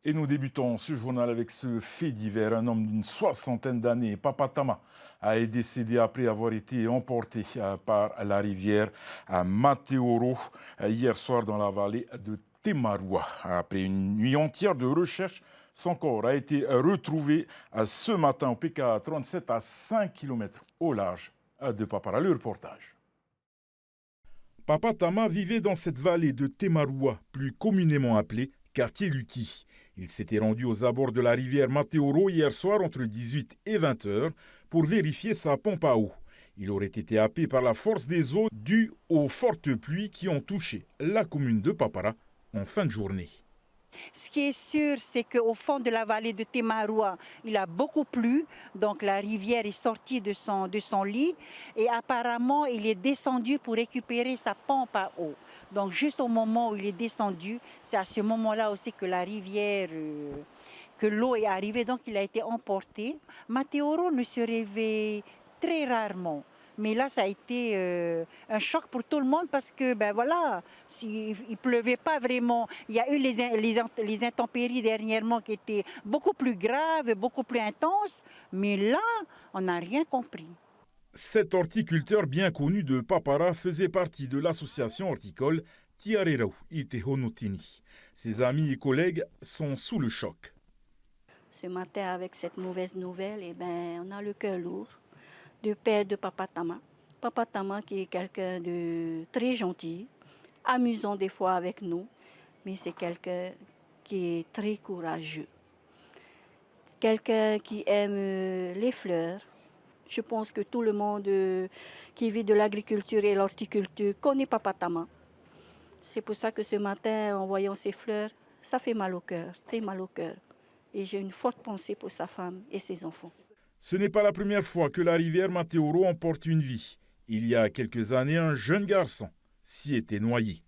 Et nous débutons ce journal avec ce fait divers. Un homme d'une soixantaine d'années, Papa Tama, a décédé après avoir été emporté par la rivière à Mateoro hier soir dans la vallée de Temaroua. Après une nuit entière de recherche, son corps a été retrouvé ce matin au PK 37 à 5 km au large de Papara. Le reportage. Papa Tama vivait dans cette vallée de Temaroua, plus communément appelée quartier Luki. Il s'était rendu aux abords de la rivière Mateoro hier soir entre 18 et 20 heures pour vérifier sa pompe à eau. Il aurait été happé par la force des eaux due aux fortes pluies qui ont touché la commune de Papara en fin de journée. Ce qui est sûr, c'est qu'au fond de la vallée de Temaroua, il a beaucoup plu. Donc la rivière est sortie de son lit et apparemment, il est descendu pour récupérer sa pompe à eau. Donc juste au moment où il est descendu, c'est à ce moment-là aussi que la rivière, que l'eau est arrivée. Donc il a été emporté. Mateoro ne se réveille très rarement. Mais là, ça a été un choc pour tout le monde parce que, ben voilà, il ne pleuvait pas vraiment. Il y a eu les intempéries dernièrement qui étaient beaucoup plus graves, beaucoup plus intenses. Mais là, on n'a rien compris. Cet horticulteur bien connu de Papara faisait partie de l'association horticole Tiarerau Itehonotini. Ses amis et collègues sont sous le choc. Ce matin, avec cette mauvaise nouvelle, eh ben, on a le cœur lourd du père de Papa Tama. Papa Tama qui est quelqu'un de très gentil, amusant des fois avec nous, mais c'est quelqu'un qui est très courageux. Quelqu'un qui aime les fleurs. Je pense que tout le monde qui vit de l'agriculture et l'horticulture connaît Papa Tama. C'est pour ça que ce matin, en voyant ces fleurs, ça fait mal au cœur, très mal au cœur. Et j'ai une forte pensée pour sa femme et ses enfants. Ce n'est pas la première fois que la rivière Mateoro emporte une vie. Il y a quelques années, un jeune garçon s'y était noyé.